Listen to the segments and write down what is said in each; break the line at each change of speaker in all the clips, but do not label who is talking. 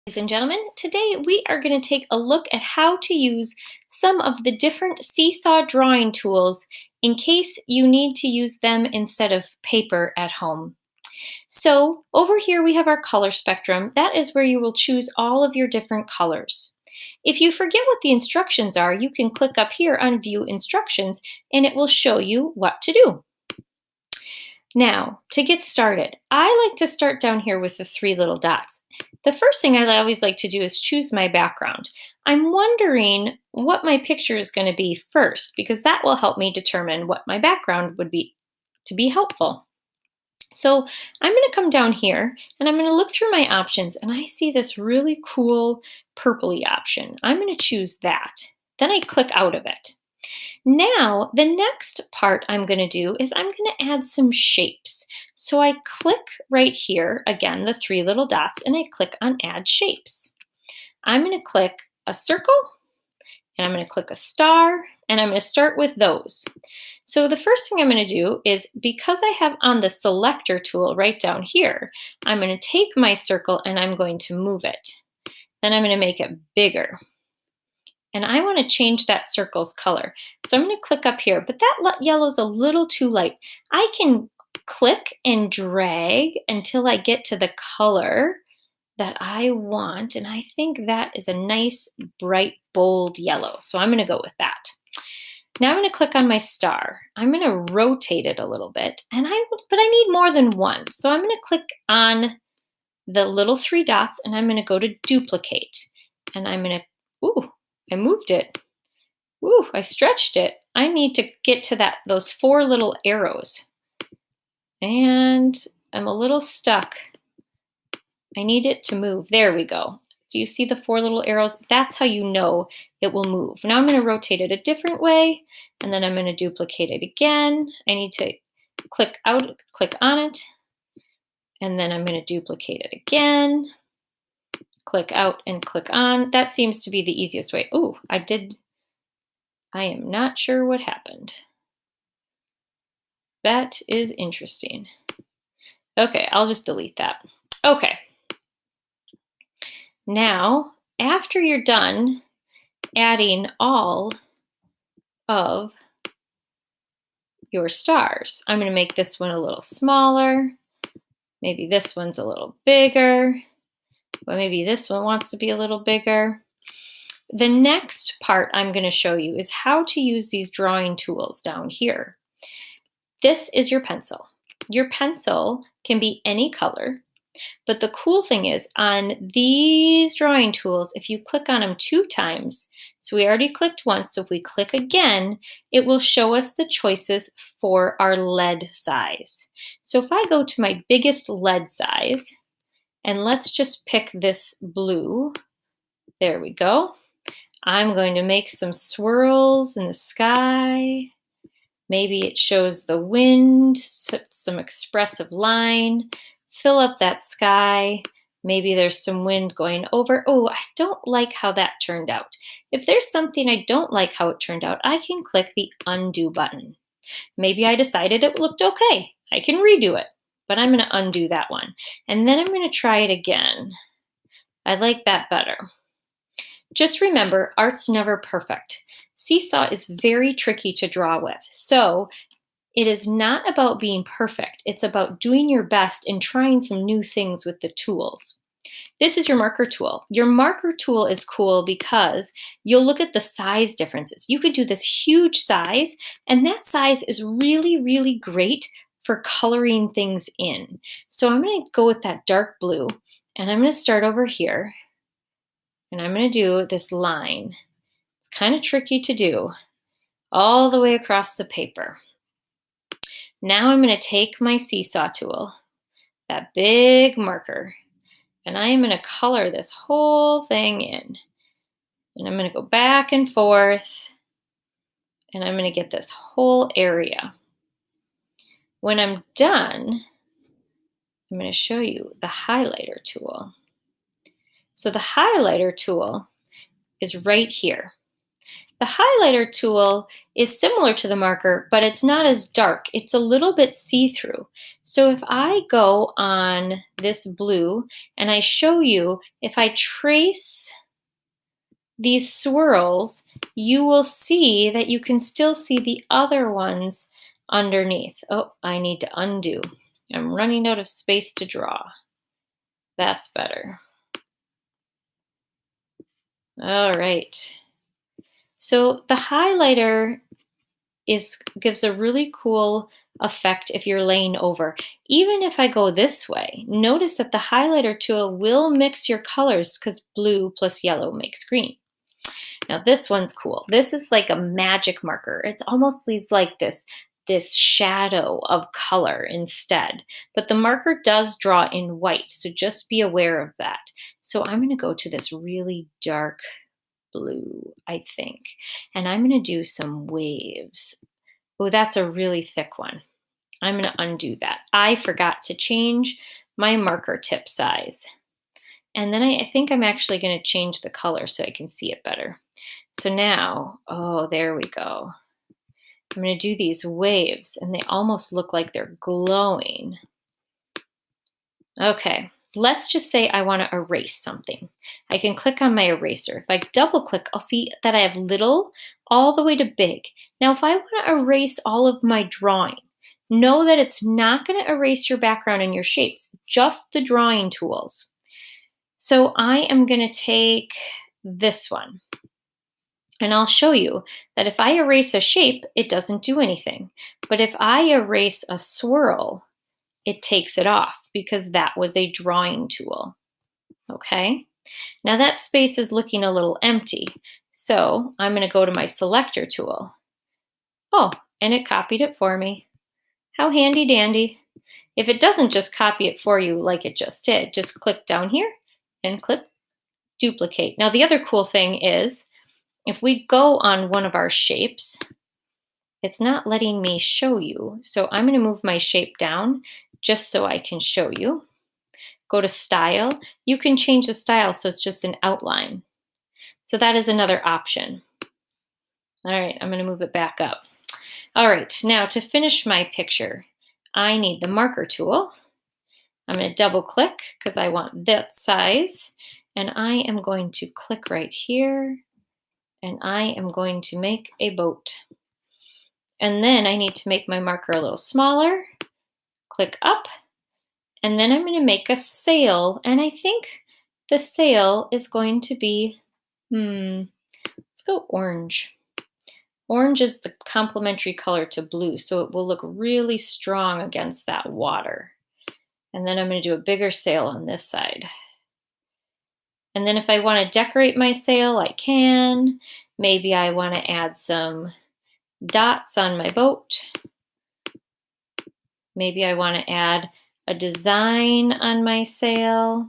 Ladies and gentlemen, today we are going to take a look at how to use some of the different Seesaw drawing tools in case you need to use them instead of paper at home. So over here we have our color spectrum. That is where you will choose all of your different colors. If you forget what the instructions are, you can click up here on View Instructions and it will show you what to do. Now, to get started, I like to start down here with the three little dots. The first thing I always like to do is choose my background. I'm wondering what my picture is going to be first because that will help me determine what my background would be to be helpful. So I'm going to come down here and I'm going to look through my options and I see this really cool purpley option. I'm going to choose that. Then I click out of it. Now, the next part I'm going to do is I'm going to add some shapes. So I click right here, again, the three little dots, and I click on Add Shapes. I'm going to click a circle, and I'm going to click a star, and I'm going to start with those. So the first thing I'm going to do is, because I have on the selector tool right down here, I'm going to take my circle and I'm going to move it. Then I'm going to make it bigger. And I want to change that circle's color. So I'm going to click up here, but that yellow's a little too light. I can click and drag until I get to the color that I want, and I think that is a nice, bright, bold yellow. So I'm going to go with that. Now I'm going to click on my star. I'm going to rotate it a little bit, but I need more than one. So I'm going to click on the little three dots, and I'm going to go to Duplicate. And I'm going to, ooh, I moved it. Ooh, I stretched it. I need to get to those four little arrows. And I'm a little stuck. I need it to move. There we go. Do you see the four little arrows? That's how you know it will move. Now I'm going to rotate it a different way, and then I'm going to duplicate it again. I need to click out, click on it, and then I'm going to duplicate it again. Click out and click on. That seems to be the easiest way. Oh, I am not sure what happened. That is interesting. Okay, I'll just delete that. Okay. Now, after you're done adding all of your stars, I'm going to make this one a little smaller. Maybe this one's a little bigger. Well, maybe this one wants to be a little bigger. The next part I'm going to show you is how to use these drawing tools down here. This is your pencil. Your pencil can be any color, but the cool thing is on these drawing tools, if you click on them 2 times, so we already clicked once, so if we click again, it will show us the choices for our lead size. So if I go to my biggest lead size, and let's just pick this blue. There we go. I'm going to make some swirls in the sky. Maybe it shows the wind, some expressive line. Fill up that sky. Maybe there's some wind going over. Oh, I don't like how that turned out. If there's something I don't like how it turned out, I can click the undo button. Maybe I decided it looked okay. I can redo it. But I'm going to undo that one. And then I'm going to try it again. I like that better. Just remember, art's never perfect. Seesaw is very tricky to draw with. So it is not about being perfect. It's about doing your best and trying some new things with the tools. This is your marker tool. Your marker tool is cool because you'll look at the size differences. You could do this huge size, and that size is really, really great for coloring things in. So I'm going to go with that dark blue, and I'm going to start over here, and I'm going to do this line. It's kind of tricky to do all the way across the paper. Now I'm going to take my Seesaw tool, that big marker, and I am going to color this whole thing in. And I'm going to go back and forth, and I'm going to get this whole area. When I'm done, I'm going to show you the highlighter tool. So the highlighter tool is right here. The highlighter tool is similar to the marker, but it's not as dark. It's a little bit see-through. So if I go on this blue and I show you, if I trace these swirls, you will see that you can still see the other ones underneath. Oh, I need to undo. I'm running out of space to draw. That's better. All right. So the highlighter gives a really cool effect if you're laying over. Even if I go this way, notice that the highlighter tool will mix your colors because blue plus yellow makes green. Now this one's cool. This is like a magic marker. It's almost like this shadow of color instead. But the marker does draw in white, so just be aware of that. So I'm going to go to this really dark blue, I think, and I'm going to do some waves. Oh, that's a really thick one. I'm going to undo that. I forgot to change my marker tip size. And then I think I'm actually going to change the color so I can see it better. So now, oh, there we go. I'm going to do these waves, and they almost look like they're glowing. Okay, let's just say I want to erase something. I can click on my eraser. If I double click, I'll see that I have little all the way to big. Now, if I want to erase all of my drawing, know that it's not going to erase your background and your shapes, just the drawing tools. So I am going to take this one. And I'll show you that if I erase a shape, it doesn't do anything. But if I erase a swirl, it takes it off because that was a drawing tool. Okay? Now that space is looking a little empty. So I'm going to go to my selector tool. Oh, and it copied it for me. How handy dandy. If it doesn't just copy it for you like it just did, just click down here and click duplicate. Now the other cool thing is, if we go on one of our shapes, it's not letting me show you. So I'm going to move my shape down just so I can show you. Go to style. You can change the style so it's just an outline. So that is another option. All right, I'm going to move it back up. All right, now to finish my picture, I need the marker tool. I'm going to double click because I want that size. And I am going to click right here. And I am going to make a boat. And then I need to make my marker a little smaller. Click up. And then I'm going to make a sail. And I think the sail is going to be, let's go orange. Orange is the complementary color to blue, so it will look really strong against that water. And then I'm going to do a bigger sail on this side. And then if I want to decorate my sail, I can. Maybe I want to add some dots on my boat. Maybe I want to add a design on my sail.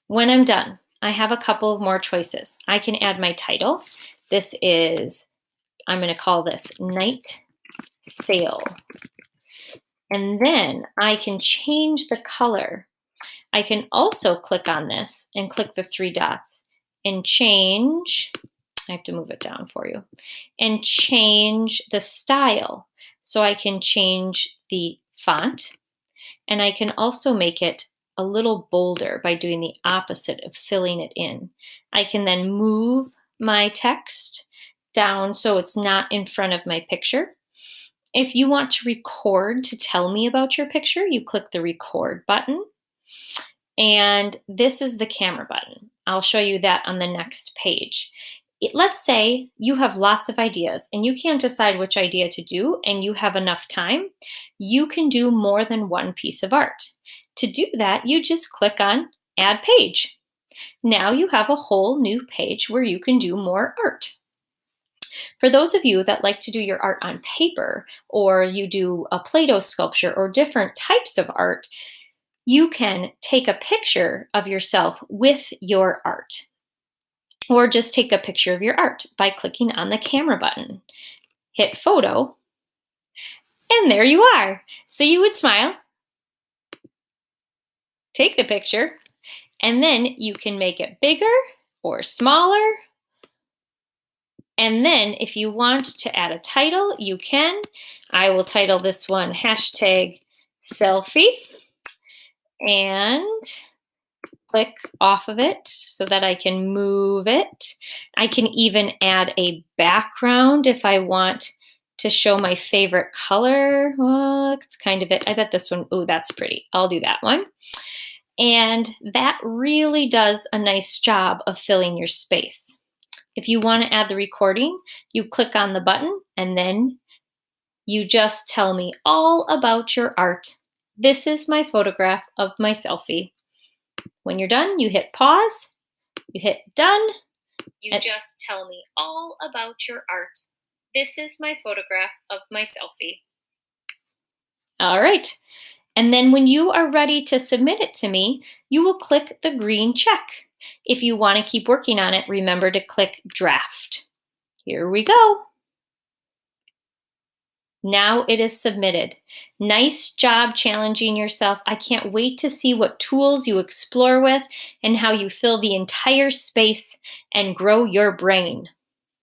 When I'm done, I have a couple of more choices. I can add my title. This is, I'm going to call this Night Sail. And then I can change the color. I can also click on this and click the three dots and change, I have to move it down for you, and change the style. So I can change the font, and I can also make it a little bolder by doing the opposite of filling it in. I can then move my text down so it's not in front of my picture. If you want to record to tell me about your picture, you click the record button. And this is the camera button. I'll show you that on the next page. Let's say you have lots of ideas and you can't decide which idea to do and you have enough time. You can do more than one piece of art. To do that, you just click on Add Page. Now you have a whole new page where you can do more art. For those of you that like to do your art on paper, or you do a Play-Doh sculpture or different types of art, you can take a picture of yourself with your art. Or just take a picture of your art by clicking on the camera button. Hit photo, and there you are. So you would smile, take the picture, and then you can make it bigger or smaller And then if you want to add a title, you can. I will title this one hashtag selfie and click off of it so that I can move it. I can even add a background if I want to show my favorite color. Well, it's kind of it. I bet this one, oh, that's pretty. I'll do that one. And that really does a nice job of filling your space. If you want to add the recording, you click on the button and then you just tell me all about your art. This is my photograph of my selfie. When you're done, you hit pause, you hit done. You just tell me all about your art. This is my photograph of my selfie. All right. And then when you are ready to submit it to me, you will click the green check. If you want to keep working on it, remember to click draft. Here we go. Now it is submitted. Nice job challenging yourself. I can't wait to see what tools you explore with and how you fill the entire space and grow your brain.